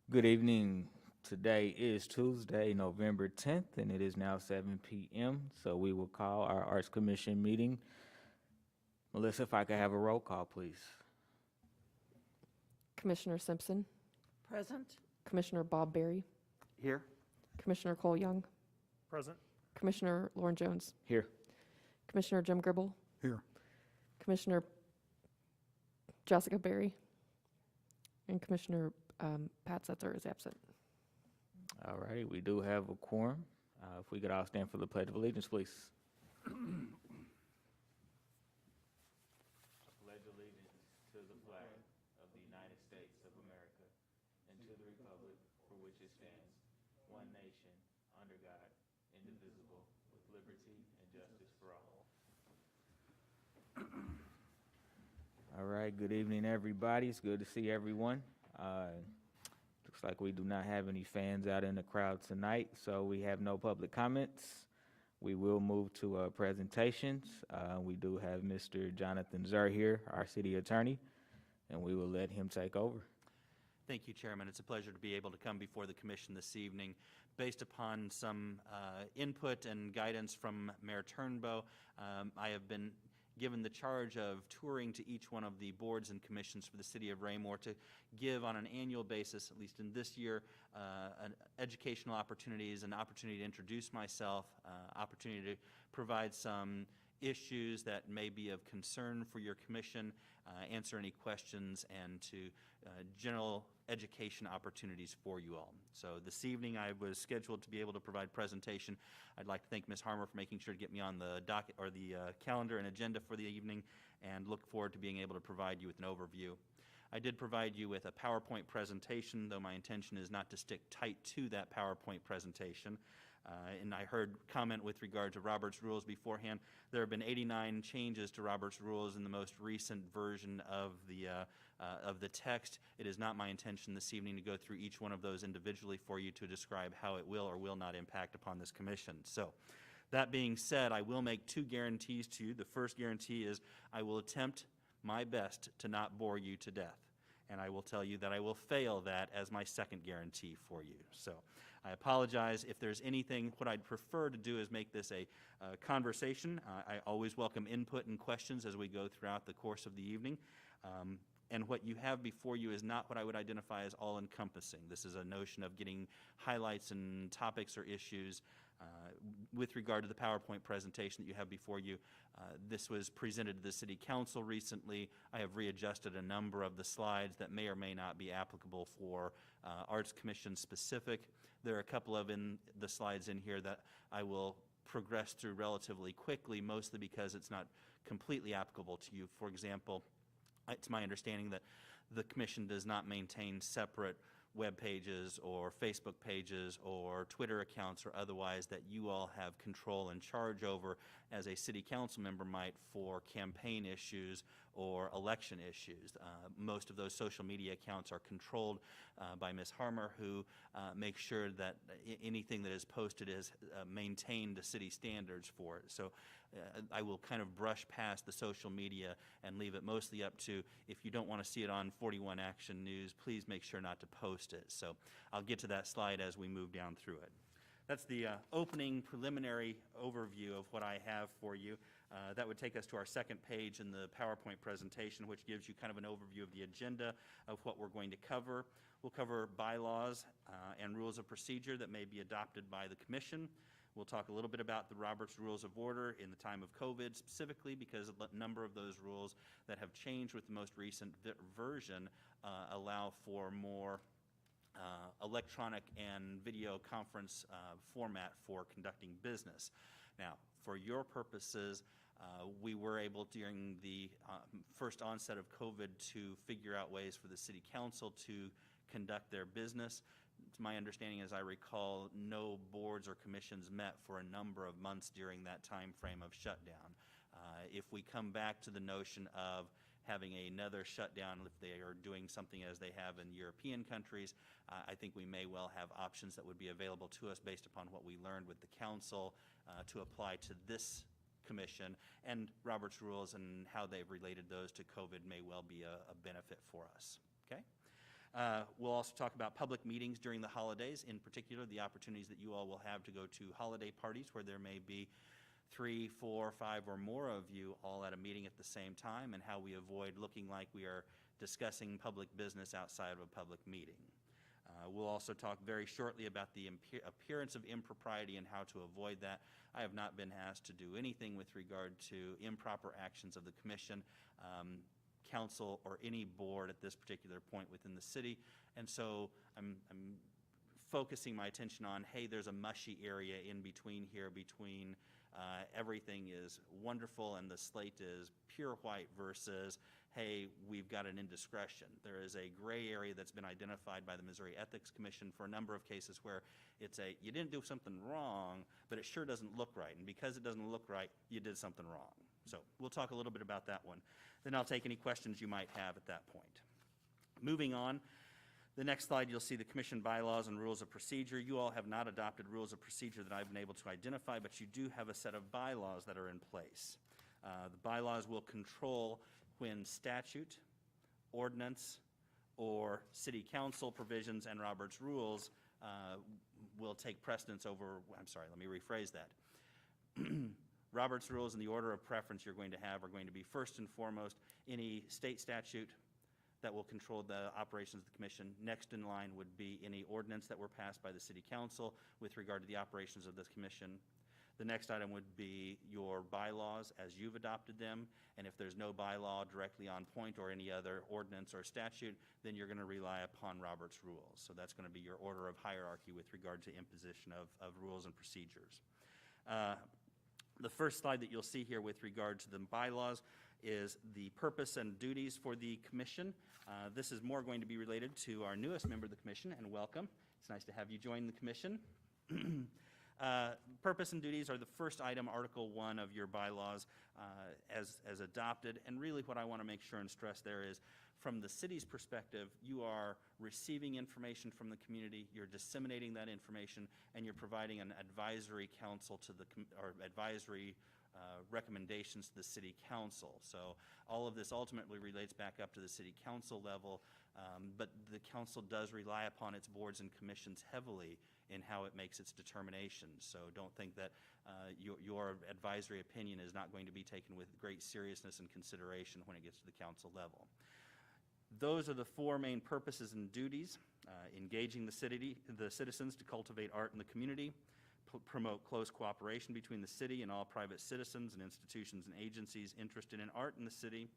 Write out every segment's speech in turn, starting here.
Good evening. Today is Tuesday, November 10th, and it is now 7 p.m. So we will call our Arts Commission meeting. Melissa, if I could have a roll call, please. Commissioner Simpson, Present. Commissioner Bob Berry, Here. Commissioner Cole Young, Present. Commissioner Lauren Jones, Here. Commissioner Jim Gribble, Here. Commissioner Jessica Berry, and Commissioner Pat Setzer is absent. All righty, we do have a quorum. If we could all stand for the Pledge of Allegiance, please. I pledge allegiance to the flag of the United States of America and to the republic for which it stands, one nation, under God, indivisible, with liberty and justice for all. All right, good evening, everybody. It's good to see everyone. Looks like we do not have any fans out in the crowd tonight, so we have no public comments. We will move to presentations. We do have Mr. Jonathan Zer here, our city attorney, and we will let him take over. Thank you, Chairman. It's a pleasure to be able to come before the Commission this evening. Based upon some input and guidance from Mayor Turnbow, I have been given the charge of touring to each one of the boards and commissions for the City of Raymore to give on an annual basis, at least in this year, educational opportunities, an opportunity to introduce myself, opportunity to provide some issues that may be of concern for your commission, answer any questions, and to general education opportunities for you all. So this evening I was scheduled to be able to provide presentation. I'd like to thank Ms. Harmer for making sure to get me on the docket or the calendar and agenda for the evening, and look forward to being able to provide you with an overview. I did provide you with a PowerPoint presentation, though my intention is not to stick tight to that PowerPoint presentation. And I heard comment with regard to Robert's Rules beforehand. There have been 89 changes to Robert's Rules in the most recent version of the text. It is not my intention this evening to go through each one of those individually for you to describe how it will or will not impact upon this commission. So, that being said, I will make two guarantees to you. The first guarantee is I will attempt my best to not bore you to death. And I will tell you that I will fail that as my second guarantee for you. So I apologize if there's anything. What I'd prefer to do is make this a conversation. I always welcome input and questions as we go throughout the course of the evening. And what you have before you is not what I would identify as all-encompassing. This is a notion of getting highlights and topics or issues. With regard to the PowerPoint presentation that you have before you, this was presented to the City Council recently. I have readjusted a number of the slides that may or may not be applicable for Arts Commission specific. There are a couple of the slides in here that I will progress through relatively quickly, mostly because it's not completely applicable to you. For example, it's my understanding that the Commission does not maintain separate web pages or Facebook pages or Twitter accounts or otherwise that you all have control and charge over as a city council member might for campaign issues or election issues. Most of those social media accounts are controlled by Ms. Harmer, who makes sure that anything that is posted is maintained to city standards for it. So I will kind of brush past the social media and leave it mostly up to, if you don't want to see it on 41 Action News, please make sure not to post it. So I'll get to that slide as we move down through it. That's the opening preliminary overview of what I have for you. That would take us to our second page in the PowerPoint presentation, which gives you kind of an overview of the agenda of what we're going to cover. We'll cover bylaws and rules of procedure that may be adopted by the Commission. We'll talk a little bit about the Robert's Rules of Order in the time of COVID, specifically because a number of those rules that have changed with the most recent version allow for more electronic and video conference format for conducting business. Now, for your purposes, we were able during the first onset of COVID to figure out ways for the City Council to conduct their business. It's my understanding, as I recall, no boards or commissions met for a number of months during that time frame of shutdown. If we come back to the notion of having another shutdown, if they are doing something as they have in European countries, I think we may well have options that would be available to us based upon what we learned with the council to apply to this commission, and Robert's rules and how they've related those to COVID may well be a benefit for us. Okay? We'll also talk about public meetings during the holidays, in particular the opportunities that you all will have to go to holiday parties where there may be 3, 4, 5, or more of you all at a meeting at the same time, and how we avoid looking like we are discussing public business outside of a public meeting. We'll also talk very shortly about the appearance of impropriety and how to avoid that. I have not been asked to do anything with regard to improper actions of the commission, council, or any board at this particular point within the city. And so I'm focusing my attention on, hey, there's a mushy area in between here, between everything is wonderful and the slate is pure white versus, hey, we've got an indiscretion. There is a gray area that's been identified by the Missouri Ethics Commission for a number of cases where it's you didn't do something wrong, but it sure doesn't look right. And because it doesn't look right, you did something wrong. So we'll talk a little bit about that one. Then I'll take any questions you might have at that point. Moving on, the next slide, you'll see the commission bylaws and rules of procedure. You all have not adopted rules of procedure that I've been able to identify, but you do have a set of bylaws that are in place. The bylaws will control when statute, ordinance, or city council provisions and Robert's rules will take precedence over, I'm sorry, let me rephrase that. Robert's rules in the order of preference you're going to have are going to be first and foremost any state statute that will control the operations of the commission. Next in line would be any ordinance that were passed by the city council with regard to the operations of this commission. The next item would be your bylaws as you've adopted them, and if there's no bylaw directly on point or any other ordinance or statute, then you're going to rely upon Robert's rules. So that's going to be your order of hierarchy with regard to imposition of rules and procedures. The first slide that you'll see here with regard to the bylaws is the purpose and duties for the commission. This is more going to be related to our newest member of the commission, and welcome. It's nice to have you join the commission. Purpose and duties are the first item, Article 1 of your bylaws as adopted, and really what I want to make sure and stress there is from the city's perspective, you are receiving information from the community, you're disseminating that information, and you're providing an advisory council to the, or advisory recommendations to the city council. So all of this ultimately relates back up to the city council level, but the council does rely upon its boards and commissions heavily in how it makes its determinations. So don't think that your advisory opinion is not going to be taken with great seriousness and consideration when it gets to the council level. Those are the four main purposes and duties: engaging the citizens to cultivate art in the community, promote close cooperation between the city and all private citizens and institutions and agencies interested in art in the city,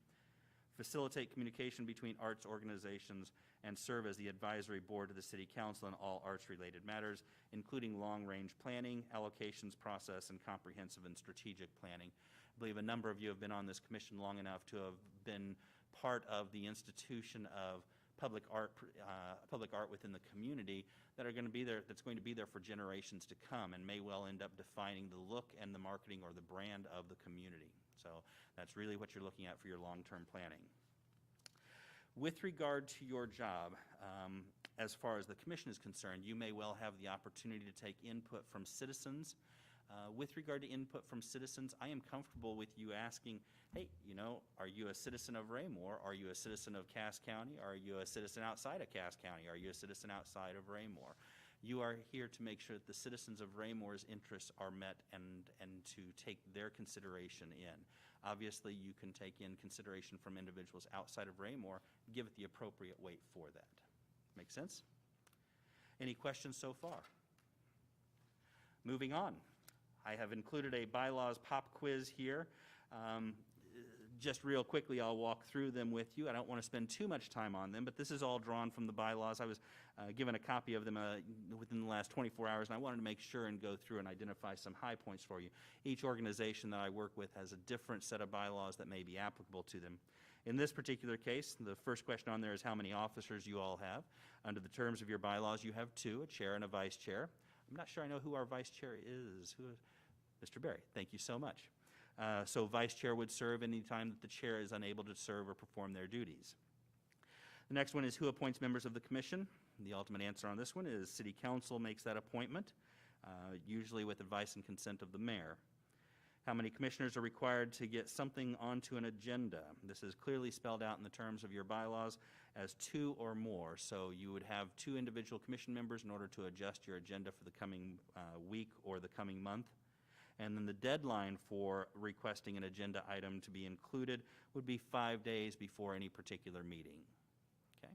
facilitate communication between arts organizations, and serve as the advisory board to the city council on all arts-related matters, including long-range planning, allocations process, and comprehensive and strategic planning. I believe a number of you have been on this commission long enough to have been part of the institution of public art within the community that are going to be there, that's going to be there for generations to come, and may well end up defining the look and the marketing or the brand of the community. So that's really what you're looking at for your long-term planning. With regard to your job, as far as the commission is concerned, you may well have the opportunity to take input from citizens. With regard to input from citizens, I am comfortable with you asking, hey, you know, are you a citizen of Raymore? Are you a citizen of Cass County? Are you a citizen outside of Cass County? Are you a citizen outside of Raymore? You are here to make sure that the citizens of Raymore's interests are met and to take their consideration in. Obviously, you can take in consideration from individuals outside of Raymore, give it the appropriate weight for that. Make sense? Any questions so far? Moving on. I have included a bylaws pop quiz here. Just real quickly, I'll walk through them with you. I don't want to spend too much time on them, but this is all drawn from the bylaws. I was given a copy of them within the last 24 hours, and I wanted to make sure and go through and identify some high points for you. Each organization that I work with has a different set of bylaws that may be applicable to them. In this particular case, the first question on there is how many officers you all have. Under the terms of your bylaws, you have two, a chair and a vice chair. I'm not sure I know who our vice chair is. Mr. Berry, thank you so much. So vice chair would serve any time that the chair is unable to serve or perform their duties. The next one is who appoints members of the commission. The ultimate answer on this one is city council makes that appointment, usually with advice and consent of the mayor. How many commissioners are required to get something onto an agenda? This is clearly spelled out in the terms of your bylaws as 2 or more. So you would have 2 individual commission members in order to adjust your agenda for the coming week or the coming month. And then the deadline for requesting an agenda item to be included would be 5 days before any particular meeting. Okay.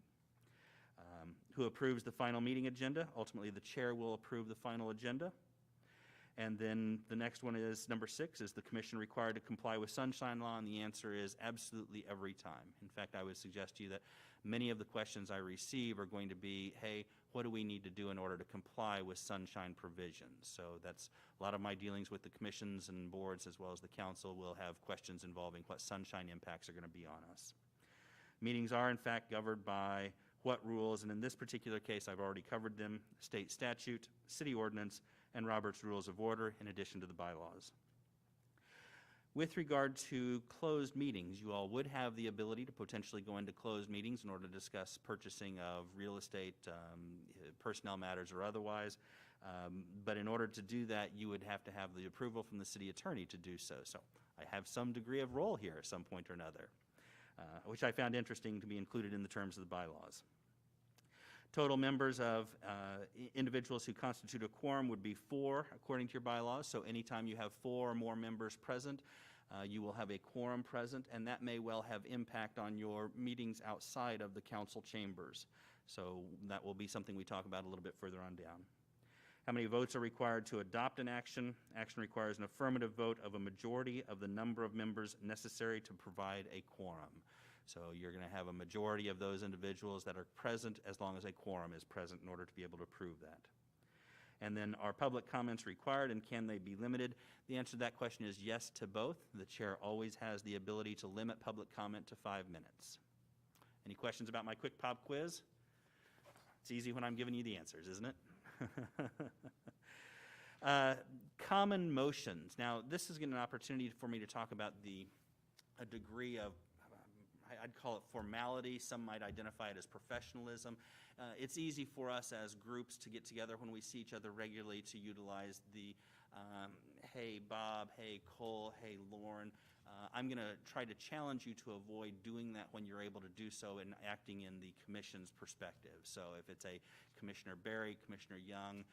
Who approves the final meeting agenda? Ultimately, the chair will approve the final agenda. And then the next one is number 6, is the commission required to comply with sunshine law? And the answer is absolutely every time. In fact, I would suggest to you that many of the questions I receive are going to be, hey, what do we need to do in order to comply with sunshine provisions? So that's a lot of my dealings with the commissions and boards as well as the council will have questions involving what sunshine impacts are going to be on us. Meetings are in fact governed by what rules, and in this particular case I've already covered them: state statute, city ordinance, and Robert's Rules of Order, in addition to the bylaws. With regard to closed meetings, you all would have the ability to potentially go into closed meetings in order to discuss purchasing of real estate, personnel matters or otherwise. But in order to do that, you would have to have the approval from the city attorney to do so. So I have some degree of role here at some point or another, which I found interesting to be included in the terms of the bylaws. Total members of individuals who constitute a quorum would be 4 according to your bylaws. So anytime you have 4 or more members present, you will have a quorum present, and that may well have impact on your meetings outside of the council chambers. So that will be something we talk about a little bit further on down. How many votes are required to adopt an action? Action requires an affirmative vote of a majority of the number of members necessary to provide a quorum. So you're going to have a majority of those individuals that are present as long as a quorum is present in order to be able to approve that. And then, are public comments required, and can they be limited? The answer to that question is yes to both. The chair always has the ability to limit public comment to 5 minutes. Any questions about my quick pop quiz? It's easy when I'm giving you the answers, isn't it? Common motions. Now, this is an opportunity for me to talk about a degree of, I'd call it formality. Some might identify it as professionalism. It's easy for us as groups to get together when we see each other regularly to utilize the, hey, Bob, hey, Cole, hey, Lauren. I'm going to try to challenge you to avoid doing that when you're able to do so and acting in the commission's perspective. So if it's a Commissioner Berry, Commissioner Young,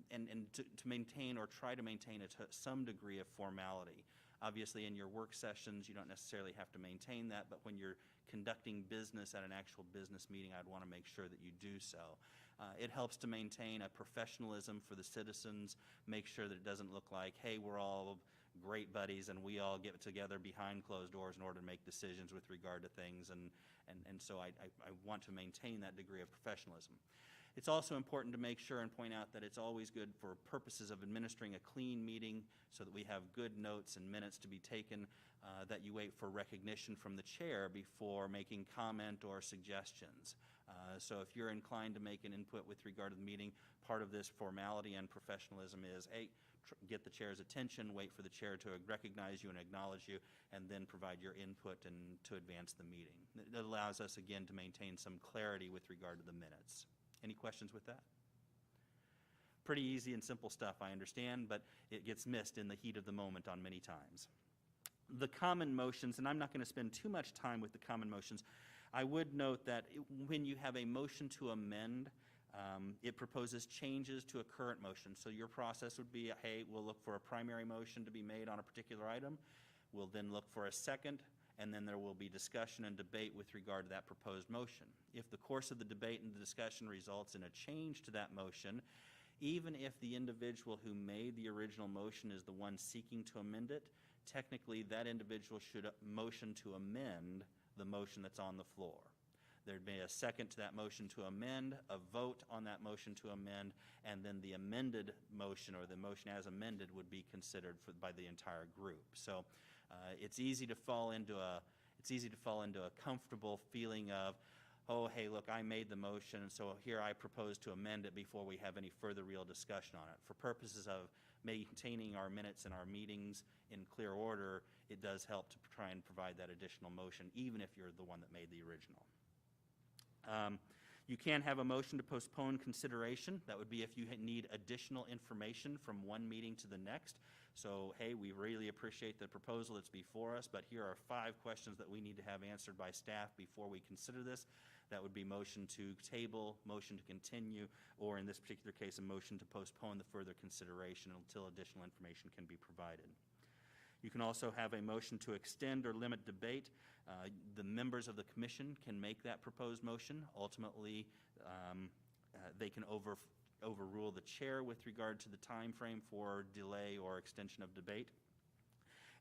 and to maintain or try to maintain some degree of formality. Obviously, in your work sessions, you don't necessarily have to maintain that, but when you're conducting business at an actual business meeting, I'd want to make sure that you do so. It helps to maintain a professionalism for the citizens, make sure that it doesn't look like, hey, we're all great buddies and we all get together behind closed doors in order to make decisions with regard to things, and so I want to maintain that degree of professionalism. It's also important to make sure and point out that it's always good for purposes of administering a clean meeting so that we have good notes and minutes to be taken, that you wait for recognition from the chair before making comment or suggestions. So if you're inclined to make an input with regard to the meeting, part of this formality and professionalism is, A, get the chair's attention, wait for the chair to recognize you and acknowledge you, and then provide your input and to advance the meeting. It allows us, again, to maintain some clarity with regard to the minutes. Any questions with that? Pretty easy and simple stuff, I understand, but it gets missed in the heat of the moment on many times. The common motions, and I'm not going to spend too much time with the common motions. I would note that when you have a motion to amend, it proposes changes to a current motion. So your process would be, hey, we'll look for a primary motion to be made on a particular item. We'll then look for a second, and then there will be discussion and debate with regard to that proposed motion. If the course of the debate and the discussion results in a change to that motion, even if the individual who made the original motion is the one seeking to amend it, technically that individual should motion to amend the motion that's on the floor. There'd be a second to that motion to amend, a vote on that motion to amend, and then the amended motion or the motion as amended would be considered by the entire group. So it's easy to fall into a comfortable feeling of, oh, hey, look, I made the motion, and so here I propose to amend it before we have any further real discussion on it. For purposes of maintaining our minutes and our meetings in clear order, it does help to try and provide that additional motion, even if you're the one that made the original. You can have a motion to postpone consideration. That would be if you need additional information from one meeting to the next. So, hey, we really appreciate the proposal that's before us, but here are 5 questions that we need to have answered by staff before we consider this. That would be motion to table, motion to continue, or in this particular case, a motion to postpone the further consideration until additional information can be provided. You can also have a motion to extend or limit debate. The members of the commission can make that proposed motion. Ultimately, they can overrule the chair with regard to the time frame for delay or extension of debate.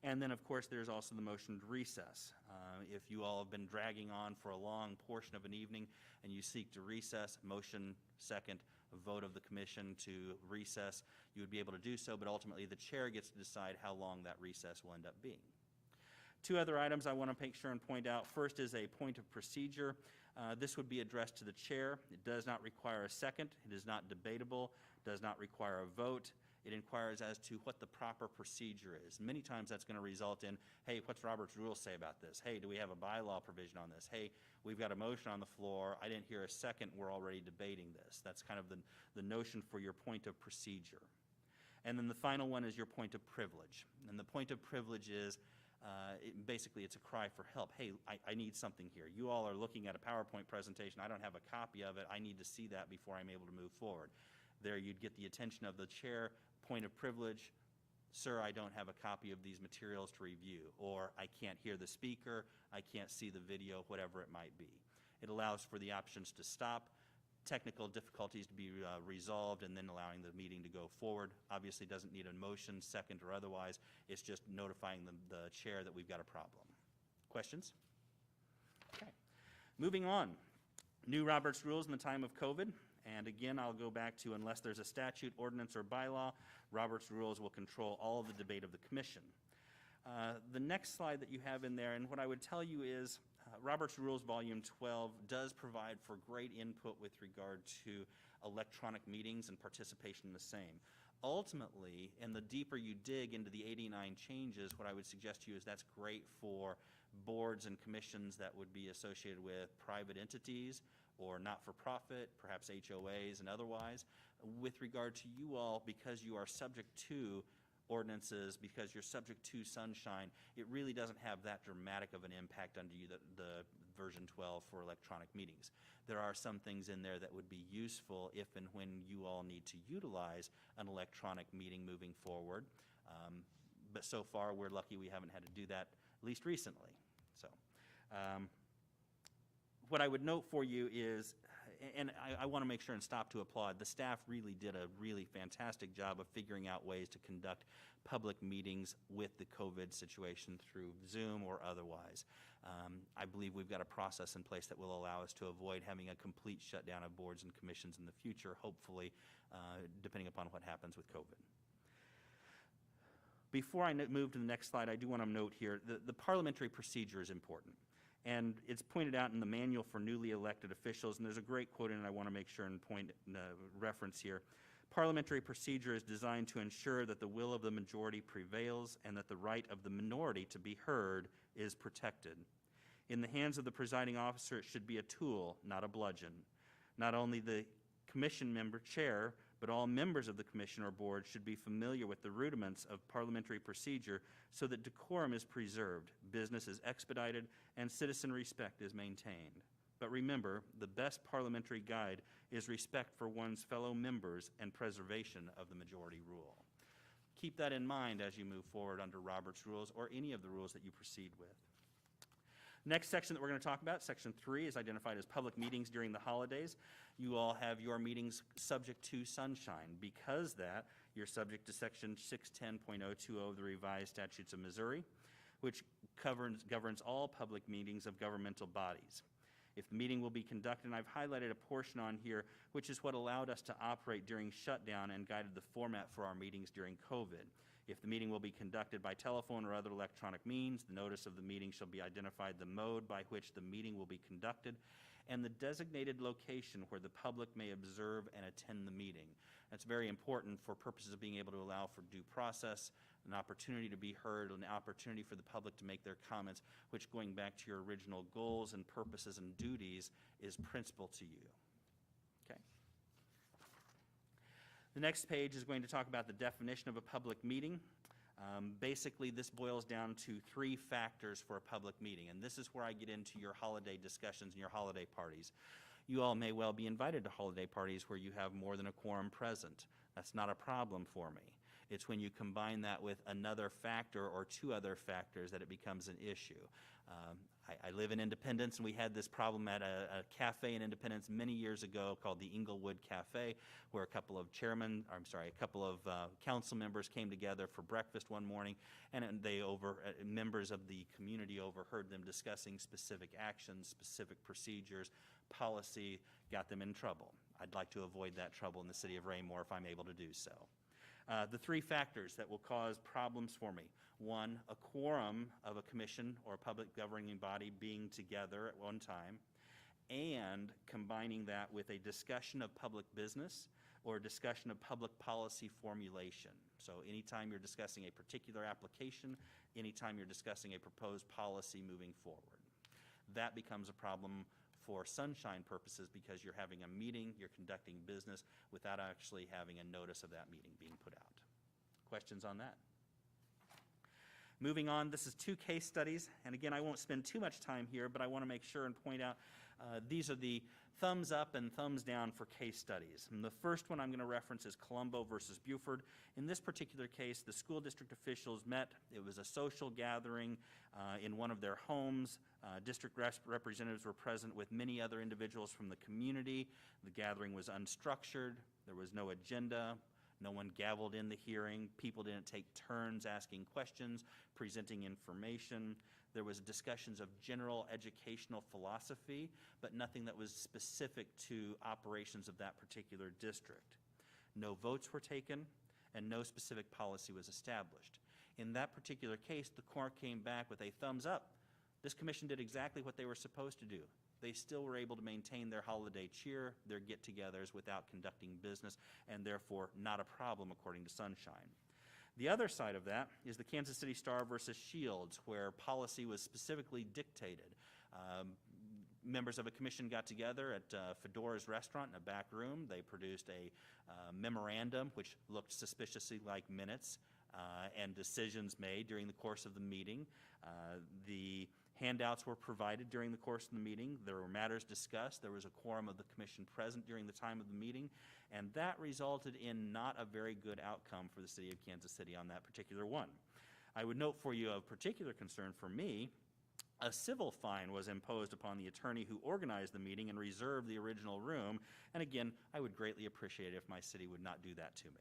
And then, of course, there's also the motion to recess. If you all have been dragging on for a long portion of an evening and you seek to recess, motion second, a vote of the commission to recess, you would be able to do so, but ultimately the chair gets to decide how long that recess will end up being. 2 other items I want to make sure and point out. First is a point of procedure. This would be addressed to the chair. It does not require a second. It is not debatable, does not require a vote. It inquires as to what the proper procedure is. Many times that's going to result in, hey, what's Robert's rules say about this? Hey, do we have a bylaw provision on this? Hey, we've got a motion on the floor. I didn't hear a second. We're already debating this. That's kind of the notion for your point of procedure. And then the final one is your point of privilege. And the point of privilege is, basically, it's a cry for help. Hey, I need something here. You all are looking at a PowerPoint presentation. I don't have a copy of it. I need to see that before I'm able to move forward. There you'd get the attention of the chair. Point of privilege, sir, I don't have a copy of these materials to review, or I can't hear the speaker, I can't see the video, whatever it might be. It allows for the options to stop, technical difficulties to be resolved, and then allowing the meeting to go forward. Obviously doesn't need a motion, second or otherwise. It's just notifying the chair that we've got a problem. Questions? Okay. Moving on. New Robert's Rules in the time of COVID. And again, I'll go back to, unless there's a statute, ordinance, or bylaw, Robert's Rules will control all of the debate of the commission. The next slide that you have in there, and what I would tell you is, Robert's Rules Volume 12 does provide for great input with regard to electronic meetings and participation in the same. Ultimately, and the deeper you dig into the 89 changes, what I would suggest to you is that's great for boards and commissions that would be associated with private entities or not-for-profit, perhaps HOAs and otherwise. With regard to you all, because you are subject to ordinances, because you're subject to sunshine, it really doesn't have that dramatic of an impact under you, the version 12 for electronic meetings. There are some things in there that would be useful if and when you all need to utilize an electronic meeting moving forward. But so far, we're lucky we haven't had to do that, at least recently. So, what I would note for you is, and I want to make sure and stop to applaud, the staff really did a really fantastic job of figuring out ways to conduct public meetings with the COVID situation through Zoom or otherwise. I believe we've got a process in place that will allow us to avoid having a complete shutdown of boards and commissions in the future, hopefully, depending upon what happens with COVID. Before I move to the next slide, I do want to note here, the parliamentary procedure is important. And it's pointed out in the manual for newly elected officials, and there's a great quote in it I want to make sure and reference here. Parliamentary procedure is designed to ensure that the will of the majority prevails and that the right of the minority to be heard is protected. In the hands of the presiding officer, it should be a tool, not a bludgeon. Not only the commission member chair, but all members of the commission or board should be familiar with the rudiments of parliamentary procedure so that decorum is preserved, business is expedited, and citizen respect is maintained. But remember, the best parliamentary guide is respect for one's fellow members and preservation of the majority rule. Keep that in mind as you move forward under Robert's Rules or any of the rules that you proceed with. Next section that we're going to talk about, Section 3, is identified as public meetings during the holidays. You all have your meetings subject to sunshine. Because that, you're subject to Section 610.020 of the Revised Statutes of Missouri, which governs all public meetings of governmental bodies. If the meeting will be conducted, and I've highlighted a portion on here, which is what allowed us to operate during shutdown and guided the format for our meetings during COVID. If the meeting will be conducted by telephone or other electronic means, the notice of the meeting shall be identified, the mode by which the meeting will be conducted, and the designated location where the public may observe and attend the meeting. That's very important for purposes of being able to allow for due process, an opportunity to be heard, an opportunity for the public to make their comments, which, going back to your original goals and purposes and duties, is principal to you. Okay. The next page is going to talk about the definition of a public meeting. Basically, this boils down to 3 factors for a public meeting, and this is where I get into your holiday discussions and your holiday parties. You all may well be invited to holiday parties where you have more than a quorum present. That's not a problem for me. It's when you combine that with another factor or 2 other factors that it becomes an issue. I live in Independence, and we had this problem at a cafe in Independence many years ago called the Inglewood Cafe, where a couple of council members came together for breakfast one morning, and members of the community overheard them discussing specific actions, specific procedures, policy, got them in trouble. I'd like to avoid that trouble in the city of Raymore if I'm able to do so. The 3 factors that will cause problems for me. 1, a quorum of a commission or a public governing body being together at one time, and combining that with a discussion of public business or a discussion of public policy formulation. So anytime you're discussing a particular application, anytime you're discussing a proposed policy moving forward. That becomes a problem for sunshine purposes because you're having a meeting, you're conducting business without actually having a notice of that meeting being put out. Questions on that? Moving on, this is 2 case studies, and again, I won't spend too much time here, but I want to make sure and point out these are the thumbs up and thumbs down for case studies. And the first one I'm going to reference is Colombo versus Buford. In this particular case, the school district officials met. It was a social gathering in one of their homes. District representatives were present with many other individuals from the community. The gathering was unstructured. There was no agenda. No one gavelled in the hearing. People didn't take turns asking questions, presenting information. There was discussions of general educational philosophy, but nothing that was specific to operations of that particular district. No votes were taken, and no specific policy was established. In that particular case, the court came back with a thumbs up. This commission did exactly what they were supposed to do. They still were able to maintain their holiday cheer, their get-togethers without conducting business, and therefore not a problem according to Sunshine. The other side of that is the Kansas City Star versus Shields, where policy was specifically dictated. Members of a commission got together at Fedora's restaurant in a back room. They produced a memorandum which looked suspiciously like minutes and decisions made during the course of the meeting. The handouts were provided during the course of the meeting. There were matters discussed. There was a quorum of the commission present during the time of the meeting, and that resulted in not a very good outcome for the city of Kansas City on that particular one. I would note for you of particular concern for me, a civil fine was imposed upon the attorney who organized the meeting and reserved the original room, and again, I would greatly appreciate it if my city would not do that to me.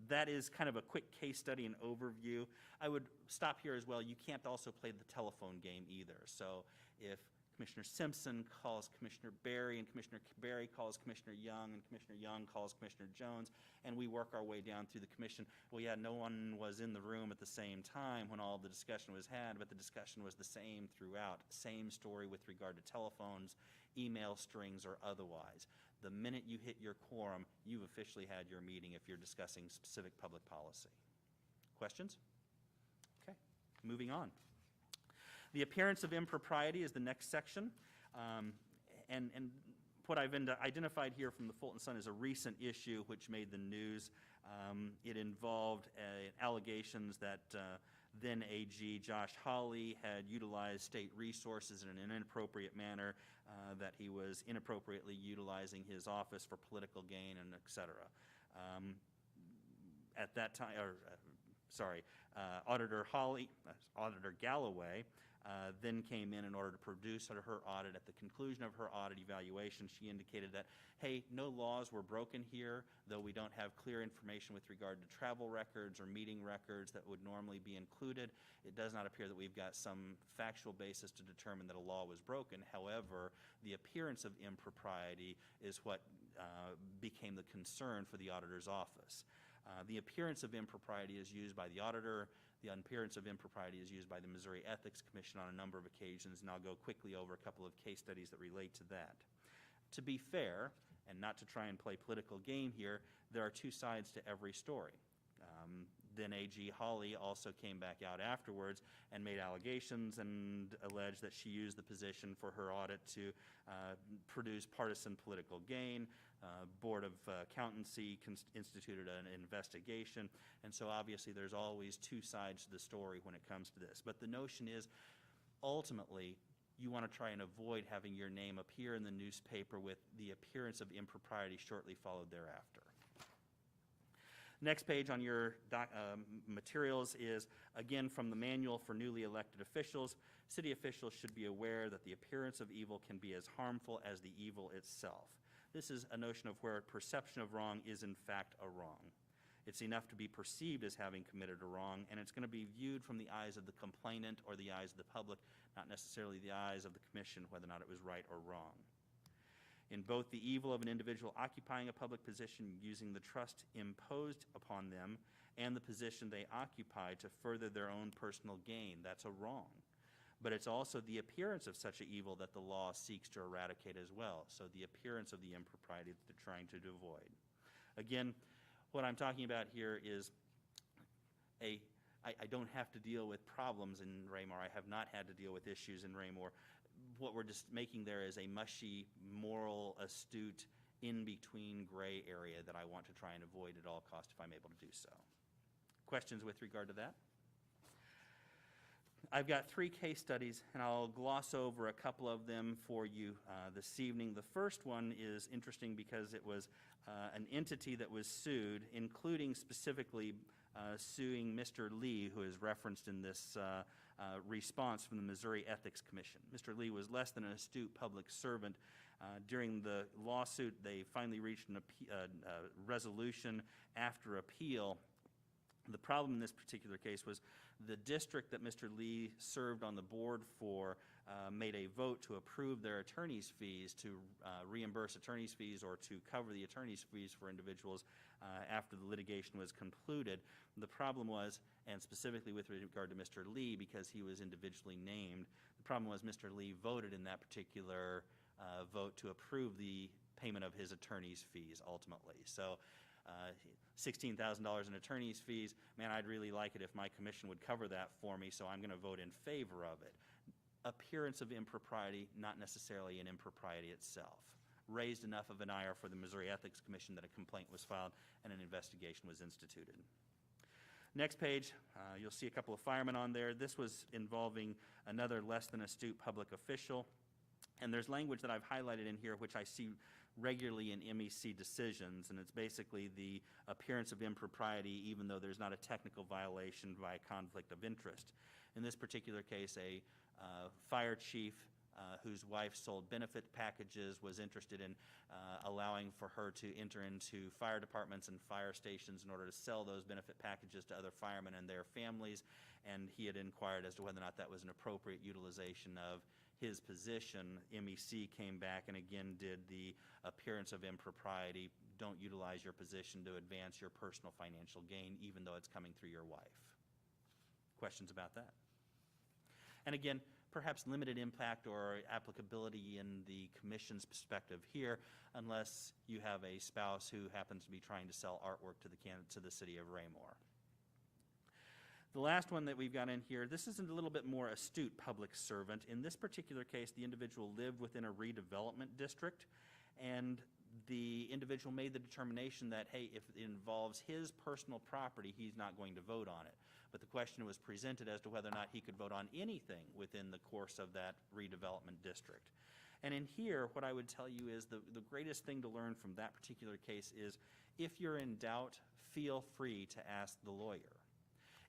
That is kind of a quick case study and overview. I would stop here as well. You can't also play the telephone game either. So if Commissioner Simpson calls Commissioner Berry, and Commissioner Berry calls Commissioner Young, and Commissioner Young calls Commissioner Jones, and we work our way down through the commission, well, yeah, no one was in the room at the same time when all the discussion was had, but the discussion was the same throughout. Same story with regard to telephones, email strings, or otherwise. The minute you hit your quorum, you've officially had your meeting if you're discussing specific public policy. Questions? Okay, moving on. The appearance of impropriety is the next section. And what I've identified here from the Fulton Sun is a recent issue which made the news. It involved allegations that then AG Josh Hawley had utilized state resources in an inappropriate manner, that he was inappropriately utilizing his office for political gain, and et cetera. At that time, Auditor Galloway then came in order to produce her audit. At the conclusion of her audit evaluation, she indicated that, hey, no laws were broken here, though we don't have clear information with regard to travel records or meeting records that would normally be included. It does not appear that we've got some factual basis to determine that a law was broken. However, the appearance of impropriety is what became the concern for the auditor's office. The appearance of impropriety is used by the auditor. The appearance of impropriety is used by the Missouri Ethics Commission on a number of occasions, and I'll go quickly over a couple of case studies that relate to that. To be fair, and not to try and play political game here, there are 2 sides to every story. then AG Hawley also came back out afterwards and made allegations and alleged that she used the position for her audit to produce partisan political gain. Board of Accountancy instituted an investigation, and so obviously there's always two sides to the story when it comes to this. But the notion is, ultimately, you want to try and avoid having your name appear in the newspaper with the appearance of impropriety shortly followed thereafter. Next page on your materials is, again, from the manual for newly elected officials. City officials should be aware that the appearance of evil can be as harmful as the evil itself. This is a notion of where perception of wrong is in fact a wrong. It's enough to be perceived as having committed a wrong, and it's going to be viewed from the eyes of the complainant or the eyes of the public, not necessarily the eyes of the commission, whether or not it was right or wrong. In both the evil of an individual occupying a public position using the trust imposed upon them and the position they occupy to further their own personal gain, that's a wrong. But it's also the appearance of such an evil that the law seeks to eradicate as well, so the appearance of the impropriety that they're trying to avoid. Again, what I'm talking about here is I don't have to deal with problems in Raymore. I have not had to deal with issues in Raymore. What we're just making there is a mushy, moral, astute, in-between gray area that I want to try and avoid at all costs if I'm able to do so. Questions with regard to that? I've got 3 case studies, and I'll gloss over a couple of them for you this evening. The first one is interesting because it was an entity that was sued, including specifically suing Mr. Lee, who is referenced in this response from the Missouri Ethics Commission. Mr. Lee was less than an astute public servant. During the lawsuit, they finally reached a resolution after appeal. The problem in this particular case was the district that Mr. Lee served on the board for made a vote to approve their attorney's fees, to reimburse attorney's fees or to cover the attorney's fees for individuals after the litigation was concluded. The problem was, and specifically with regard to Mr. Lee, because he was individually named, the problem was Mr. Lee voted in that particular vote to approve the payment of his attorney's fees ultimately. So $16,000 in attorney's fees, man, I'd really like it if my commission would cover that for me, so I'm going to vote in favor of it. Appearance of impropriety, not necessarily an impropriety itself. Raised enough of an ire for the Missouri Ethics Commission that a complaint was filed and an investigation was instituted. Next page, you'll see a couple of firemen on there. This was involving another less than astute public official. And there's language that I've highlighted in here which I see regularly in MEC decisions, and it's basically the appearance of impropriety even though there's not a technical violation by conflict of interest. In this particular case, a fire chief whose wife sold benefit packages was interested in allowing for her to enter into fire departments and fire stations in order to sell those benefit packages to other firemen and their families, and he had inquired as to whether or not that was an appropriate utilization of his position. MEC came back and again did the appearance of impropriety. Don't utilize your position to advance your personal financial gain even though it's coming through your wife. Questions about that? And again, perhaps limited impact or applicability in the commission's perspective here unless you have a spouse who happens to be trying to sell artwork to the city of Raymore. The last one that we've got in here, this is a little bit more astute public servant. In this particular case, the individual lived within a redevelopment district, and the individual made the determination that, hey, if it involves his personal property, he's not going to vote on it. But the question was presented as to whether or not he could vote on anything within the course of that redevelopment district. And in here, what I would tell you is the greatest thing to learn from that particular case is if you're in doubt, feel free to ask the lawyer.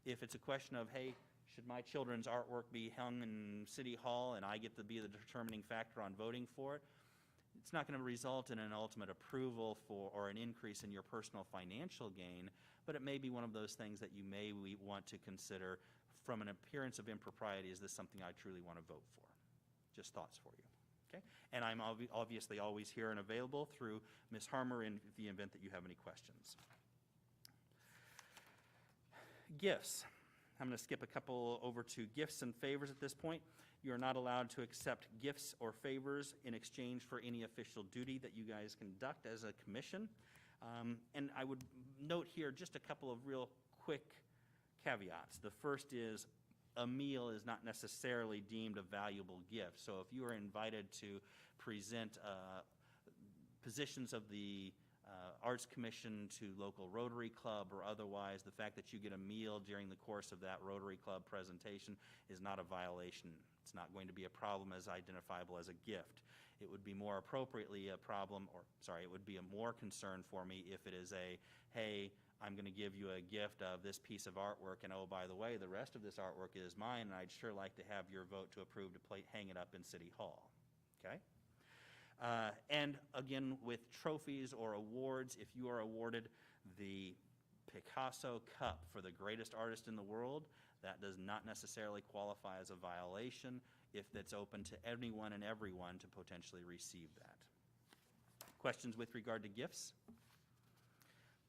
If it's a question of, hey, should my children's artwork be hung in City Hall and I get to be the determining factor on voting for it, it's not going to result in an ultimate approval for or an increase in your personal financial gain, but it may be one of those things that you may want to consider from an appearance of impropriety. Is this something I truly want to vote for? Just thoughts for you. Okay? And I'm obviously always here and available through Ms. Harmer in the event that you have any questions. Gifts. I'm going to skip a couple over to gifts and favors at this point. You are not allowed to accept gifts or favors in exchange for any official duty that you guys conduct as a commission. And I would note here just a couple of real quick caveats. The first is a meal is not necessarily deemed a valuable gift. So if you are invited to present positions of the Arts Commission to local Rotary Club or otherwise, the fact that you get a meal during the course of that Rotary Club presentation is not a violation. It's not going to be a problem as identifiable as a gift. It would be more appropriately a problem, or sorry, it would be a more concern for me if it is a, hey, I'm going to give you a gift of this piece of artwork, and oh, by the way, the rest of this artwork is mine, and I'd sure like to have your vote to approve to hang it up in City Hall. Okay? And again, with trophies or awards, if you are awarded the Picasso Cup for the greatest artist in the world, that does not necessarily qualify as a violation if that's open to anyone and everyone to potentially receive that. Questions with regard to gifts?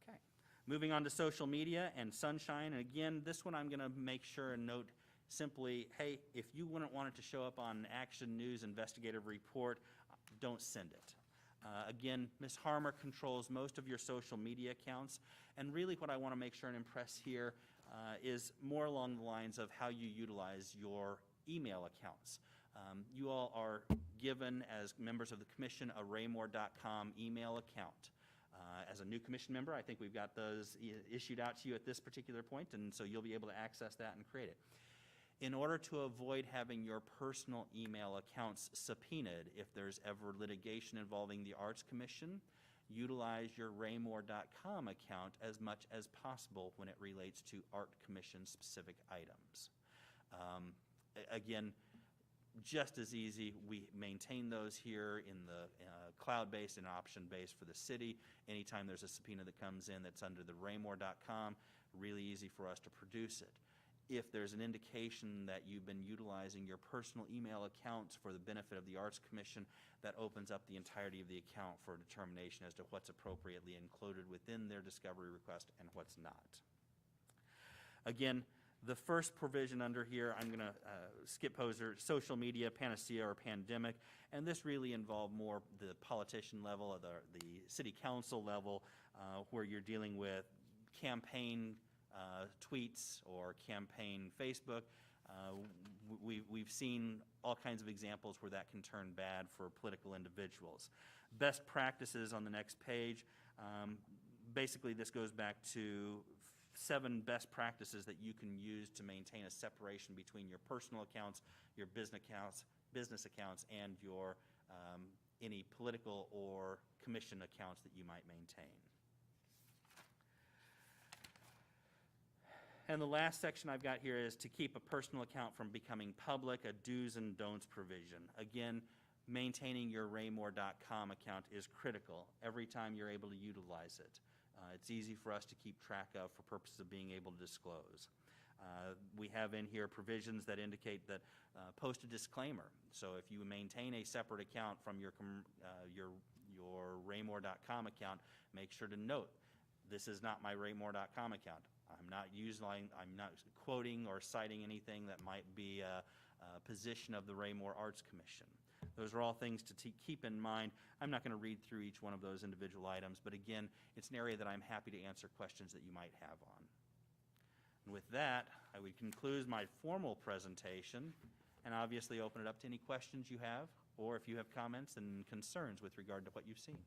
Okay. Moving on to social media and sunshine. And again, this one I'm going to make sure and note simply, hey, if you wouldn't want it to show up on Action News investigative report, don't send it. Again, Ms. Harmer controls most of your social media accounts, and really what I want to make sure and impress here is more along the lines of how you utilize your email accounts. You all are given, as members of the commission, a raymore.com email account. As a new commission member, I think we've got those issued out to you at this particular point, and so you'll be able to access that and create it. In order to avoid having your personal email accounts subpoenaed if there's ever litigation involving the Arts Commission, utilize your raymore.com account as much as possible when it relates to Art Commission specific items. Again, just as easy, we maintain those here in the cloud-based and option-based for the city. Anytime there's a subpoena that comes in that's under the raymore.com, really easy for us to produce it. If there's an indication that you've been utilizing your personal email accounts for the benefit of the Arts Commission, that opens up the entirety of the account for determination as to what's appropriately included within their discovery request and what's not. Again, the first provision under here, I'm going to skip over social media, panacea or pandemic, and this really involved more the politician level or the city council level where you're dealing with campaign tweets or campaign Facebook. We've seen all kinds of examples where that can turn bad for political individuals. Best practices on the next page. Basically, this goes back to 7 best practices that you can use to maintain a separation between your personal accounts, your business accounts, and your any political or commission accounts that you might maintain. And the last section I've got here is to keep a personal account from becoming public, a do's and don'ts provision. Again, maintaining your raymore.com account is critical every time you're able to utilize it. It's easy for us to keep track of for purposes of being able to disclose. We have in here provisions that indicate that post a disclaimer. So if you maintain a separate account from your raymore.com account, make sure to note, this is not my raymore.com account. I'm not quoting or citing anything that might be a position of the Raymore Arts Commission. Those are all things to keep in mind. I'm not going to read through each one of those individual items, but again, it's an area that I'm happy to answer questions that you might have on. And with that, I would conclude my formal presentation and obviously open it up to any questions you have, or if you have comments and concerns with regard to what you've seen.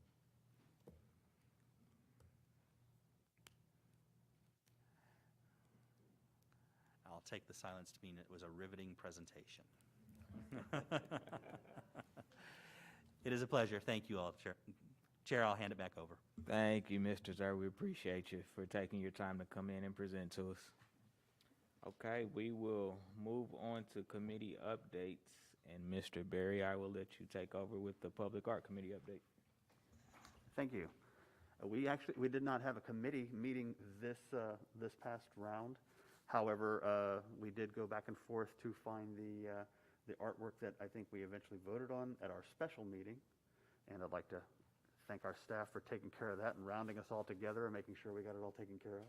I'll take the silence to mean it was a riveting presentation. It is a pleasure. Thank you all, Chair. Chair, I'll hand it back over. Thank you, Mr. Zer. We appreciate you for taking your time to come in and present to us. Okay, we will move on to committee updates. And Mr. Berry, I will let you take over with the Public Art Committee update. Thank you. We did not have a committee meeting this past round. However, we did go back and forth to find the artwork that I think we eventually voted on at our special meeting. And I'd like to thank our staff for taking care of that and rounding us all together and making sure we got it all taken care of.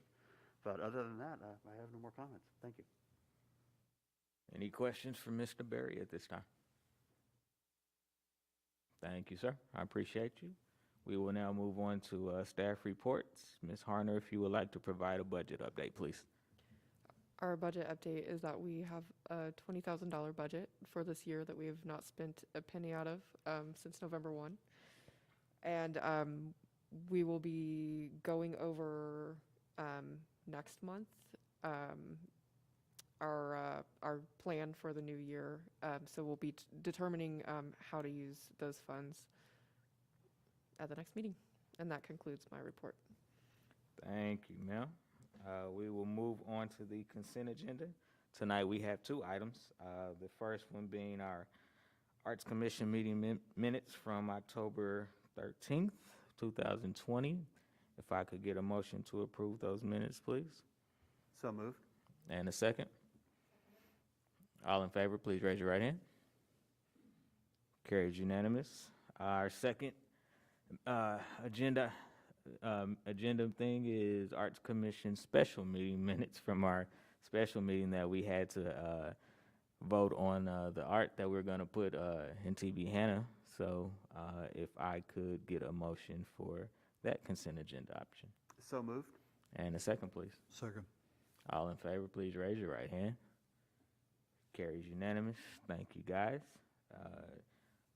But other than that, I have no more comments. Thank you. Any questions for Mr. Berry at this time? Thank you, sir. I appreciate you. We will now move on to staff reports. Ms. Harner, if you would like to provide a budget update, please. Our budget update is that we have a $20,000 budget for this year that we have not spent a penny out of since November 1. And we will be going over next month our plan for the new year. So we'll be determining how to use those funds at the next meeting. And that concludes my report. Thank you, ma'am. We will move on to the consent agenda. Tonight, we have two items. The first one being our Arts Commission meeting minutes from October 13th, 2020. If I could get a motion to approve those minutes, please. So moved. And a second. All in favor, please raise your right hand. Carries unanimous. Our second agenda thing is Arts Commission special meeting minutes from our special meeting that we had to vote on the art that we're going to put in TB Hannah. So if I could get a motion for that consent agenda option. So moved. And a second, please. Second. All in favor, please raise your right hand. Carries unanimous. Thank you, guys.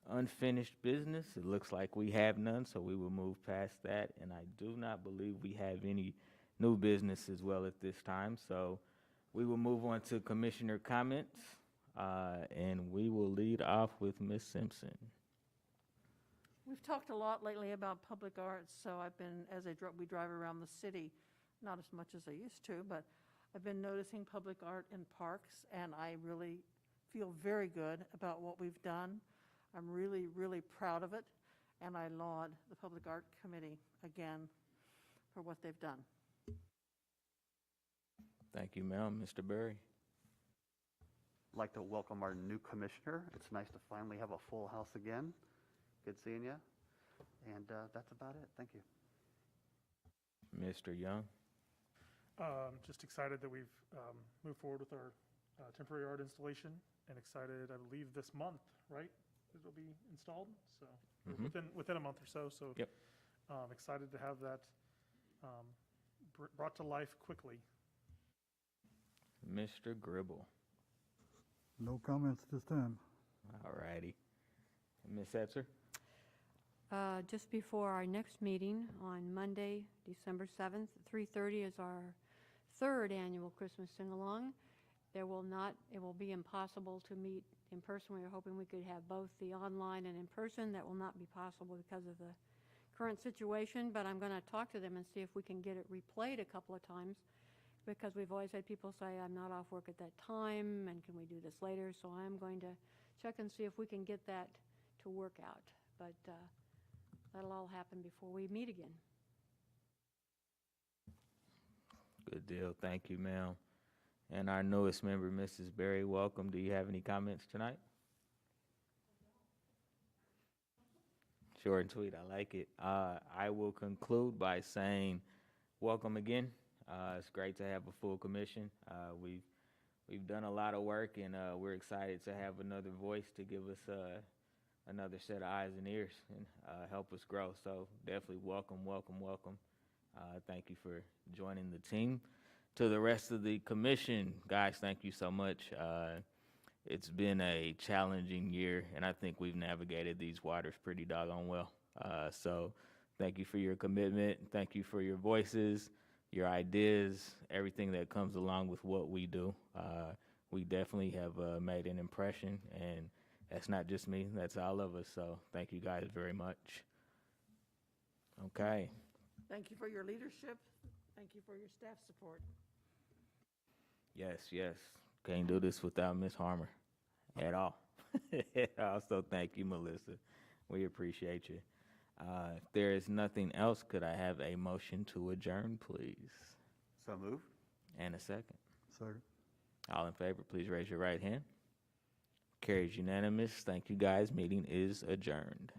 Unfinished business, it looks like we have none, so we will move past that. And I do not believe we have any new business as well at this time. So we will move on to commissioner comments, and we will lead off with Ms. Simpson. We've talked a lot lately about public arts, so I've been, we drive around the city, not as much as I used to, but I've been noticing public art in parks, and I really feel very good about what we've done. I'm really, really proud of it, and I laud the Public Art Committee again for what they've done. Thank you, ma'am. Mr. Berry. I'd like to welcome our new commissioner. It's nice to finally have a full house again. Good seeing you. And that's about it. Thank you. Mr. Young. Just excited that we've moved forward with our temporary art installation, and excited, I believe this month, right? It'll be installed, so within a month or so. So Yep. Excited to have that brought to life quickly. Mr. Gribble. No comments this time. All righty. Ms. Setzer. Just before our next meeting on Monday, December 7th, 3:30 is our third annual Christmas sing-along. It will be impossible to meet in person. We were hoping we could have both the online and in person. That will not be possible because of the current situation, but I'm going to talk to them and see if we can get it replayed a couple of times, because we've always had people say, I'm not off work at that time, and can we do this later? So I'm going to check and see if we can get that to work out. But that'll all happen before we meet again. Good deal. Thank you, ma'am. And our newest member, Mrs. Berry, welcome. Do you have any comments tonight? Short and sweet. I like it. I will conclude by saying welcome again. It's great to have a full commission. We've done a lot of work, and we're excited to have another voice to give us another set of eyes and ears and help us grow. So definitely welcome. Thank you for joining the team. To the rest of the commission, guys, thank you so much. It's been a challenging year, and I think we've navigated these waters pretty doggone well. So thank you for your commitment. Thank you for your voices, your ideas, everything that comes along with what we do. We definitely have made an impression, and that's not just me, that's all of us. So thank you guys very much. Okay. Thank you for your leadership. Thank you for your staff support. Yes. Can't do this without Miss Harmer at all. Also, thank you, Melissa. We appreciate you. If there is nothing else, could I have a motion to adjourn, please? So moved. And a second. Second. All in favor, please raise your right hand. Carries unanimous. Thank you, guys. Meeting is adjourned.